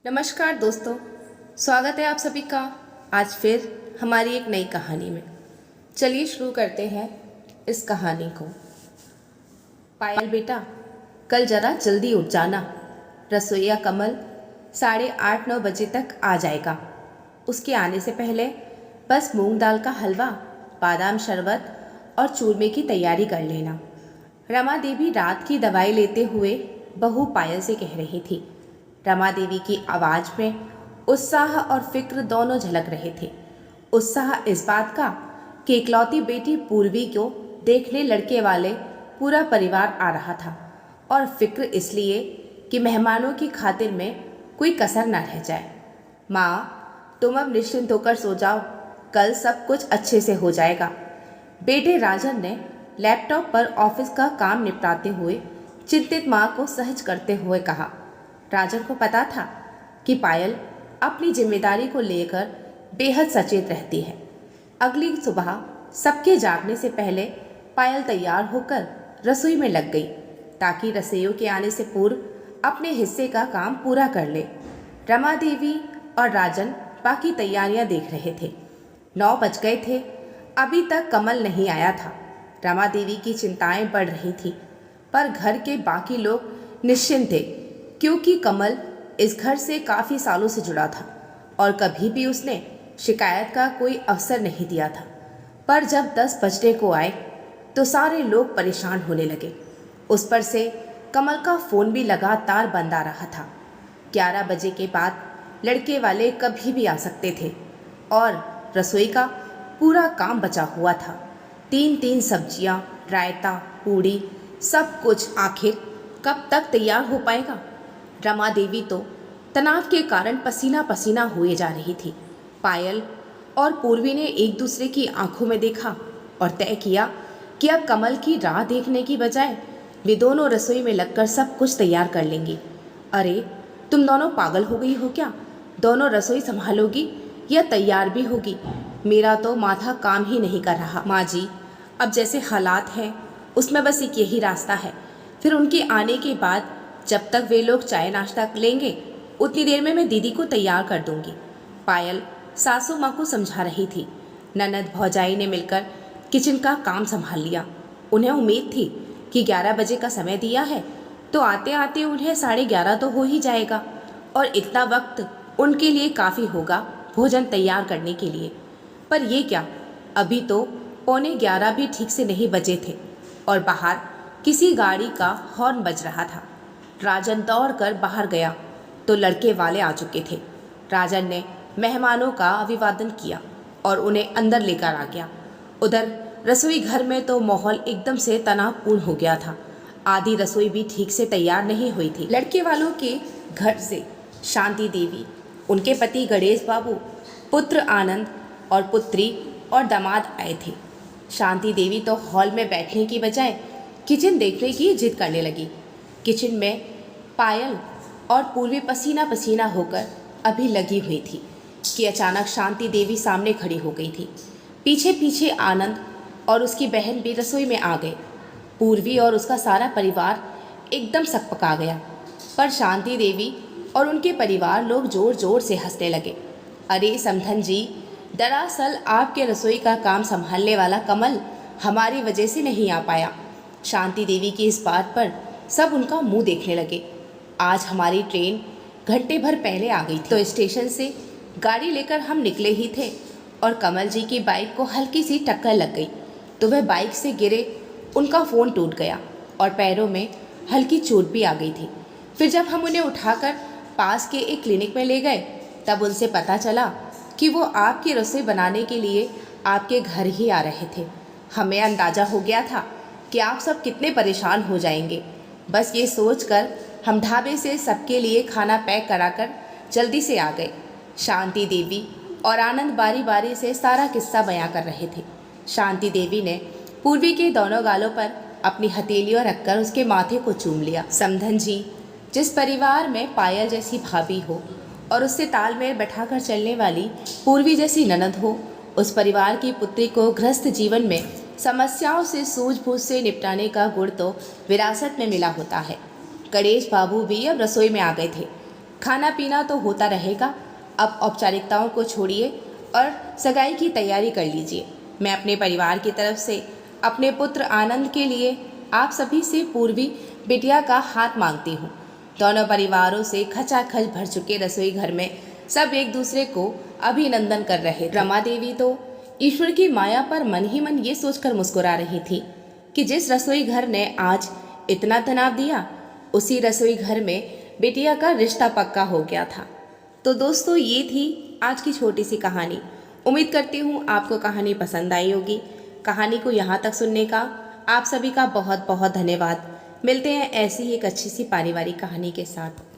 नमस्कार दोस्तों, स्वागत है आप सभी का आज फिर हमारी एक नई कहानी में। चलिए शुरू करते हैं इस कहानी को। पायल बेटा, कल जरा जल्दी उठ जाना। रसोइया कमल 8:30-9 बजे तक आ जाएगा। उसके आने से पहले बस मूंग दाल का हलवा, बादाम शरबत और चूरमे की तैयारी कर लेना। रमा देवी रात की दवाई लेते हुए बहू पायल से कह रही थी। रमा देवी की आवाज़ में उत्साह और फिक्र दोनों झलक रहे थे। उत्साह इस बात का कि इकलौती बेटी पूर्वी को देखने लड़के वाले पूरा परिवार आ रहा था, और फिक्र इसलिए कि मेहमानों की खातिर में कोई कसर न रह जाए। माँ, तुम अब निश्चिंत होकर सो जाओ, कल सब कुछ अच्छे से हो जाएगा। बेटे राजन ने लैपटॉप पर ऑफिस का काम निपटाते हुए चिंतित माँ को सहज करते हुए कहा। राजन को पता था कि पायल अपनी जिम्मेदारी को लेकर बेहद सचेत रहती है। अगली सुबह सबके जागने से पहले पायल तैयार होकर रसोई में लग गई ताकि रसोइयों के आने से पूर्व अपने हिस्से का काम पूरा कर ले। रमा देवी और राजन बाकी तैयारियां देख रहे थे। 9 बज गए थे, अभी तक कमल नहीं आया था। रमा देवी की चिंताएं बढ़ रही थी, पर घर के बाकी लोग निश्चिंत थे क्योंकि कमल इस घर से काफ़ी सालों से जुड़ा था और कभी भी उसने शिकायत का कोई अवसर नहीं दिया था। पर जब 10 बजने को आए तो सारे लोग परेशान होने लगे। उस पर से कमल का फ़ोन भी लगातार बंद आ रहा था। 11 बजे के बाद लड़के वाले कभी भी आ सकते थे और रसोई का पूरा काम बचा हुआ था। 3-3 सब्जियां, रायता, पूड़ी, सब कुछ आखिर कब तक तैयार हो पाएगा। रमा देवी तो तनाव के कारण पसीना पसीना हुए जा रही थी। पायल और पूर्वी ने एक दूसरे की आंखों में देखा और तय किया कि अब कमल की राह देखने की बजाय वे दोनों रसोई में लगकर सब कुछ तैयार कर लेंगी। अरे, तुम दोनों पागल हो गई हो क्या? दोनों रसोई संभालोगी या तैयार भी होगी? मेरा तो माथा काम ही नहीं कर रहा। माँ जी, अब जैसे हालात हैं उसमें बस एक यही रास्ता है। फिर उनके आने के बाद जब तक वे लोग चाय नाश्ता लेंगे उतनी देर में मैं दीदी को तैयार कर दूंगी। पायल सासू माँ को समझा रही थी। ननद भौजाई ने मिलकर किचन का काम संभाल लिया। उन्हें उम्मीद थी कि 11 बजे का समय दिया है तो आते आते उन्हें 11:30 तो हो ही जाएगा और इतना वक्त उनके लिए काफ़ी होगा भोजन तैयार करने के लिए। पर ये क्या, अभी तो 11:45 भी ठीक से नहीं बजे थे और बाहर किसी गाड़ी का हॉर्न बज रहा था। राजन दौड़कर बाहर गया तो लड़के वाले आ चुके थे। राजन ने मेहमानों का अभिवादन किया और उन्हें अंदर लेकर आ गया। उधर रसोई घर में तो माहौल एकदम से तनावपूर्ण हो गया था। आधी रसोई भी ठीक से तैयार नहीं हुई थी। लड़के वालों के घर से शांति देवी, उनके पति गणेश बाबू, पुत्र आनंद और पुत्री और दामाद आए थे। शांति देवी तो हॉल में बैठने की बजाय किचन देखने की जिद करने लगी। किचन में पायल और पूर्वी पसीना पसीना होकर अभी लगी हुई थी कि अचानक शांति देवी सामने खड़ी हो गई थी। पीछे पीछे आनंद और उसकी बहन भी रसोई में आ गए। पूर्वी और उसका सारा परिवार एकदम सकपका गया, पर शांति देवी और उनके परिवार लोग जोर जोर से हंसने लगे। अरे समधन जी, दरअसल आपके रसोई का काम संभालने वाला कमल हमारी वजह से नहीं आ पाया। शांति देवी की इस बात पर सब उनका मुंह देखने लगे। आज हमारी ट्रेन घंटे भर पहले आ गई थी तो स्टेशन से गाड़ी लेकर हम निकले ही थे और कमल जी की बाइक को हल्की सी टक्कर लग गई तो वह बाइक से गिरे, उनका फ़ोन टूट गया और पैरों में हल्की चोट भी आ गई थी। फिर जब हम उन्हें उठाकर पास के एक क्लिनिक में ले गए तब उनसे पता चला कि वो आपकी रसोई बनाने के लिए आपके घर ही आ रहे थे। हमें अंदाज़ा हो गया था कि आप सब कितने परेशान हो जाएंगे। बस ये सोचकर हम ढाबे से सबके लिए खाना पैक कराकर जल्दी से आ गए। शांति देवी और आनंद बारी बारी से सारा किस्सा बयां कर रहे थे। शांति देवी ने पूर्वी के दोनों गालों पर अपनी हथेलियों रखकर उसके माथे को चूम लिया। समधन जी, जिस परिवार में पायल जैसी भाभी हो और उससे तालमेल बैठाकर चलने वाली पूर्वी जैसी ननद हो, उस परिवार की पुत्री को गृहस्थ जीवन में समस्याओं से सूझबूझ से निपटाने का गुण तो विरासत में मिला होता है। गणेश बाबू भी अब रसोई में आ गए थे। खाना पीना तो होता रहेगा, अब औपचारिकताओं को छोड़िए और सगाई की तैयारी कर लीजिए। मैं अपने परिवार की तरफ से अपने पुत्र आनंद के लिए आप सभी से पूर्वी बिटिया का हाथ मांगती हूँ। दोनों परिवारों से खचाखच भर चुके रसोई घर में सब एक दूसरे को अभिनंदन कर रहे थे। रमा देवी तो ईश्वर की माया पर मन ही मन ये सोचकर मुस्कुरा रही थी कि जिस रसोई घर ने आज इतना तनाव दिया, उसी रसोई घर में बिटिया का रिश्ता पक्का हो गया था। तो दोस्तों, ये थी आज की छोटी सी कहानी। उम्मीद करती हूँ आपको कहानी पसंद आई होगी। कहानी को यहाँ तक सुनने का आप सभी का बहुत बहुत धन्यवाद। मिलते हैं ऐसी ही एक अच्छी सी पारिवारिक कहानी के साथ।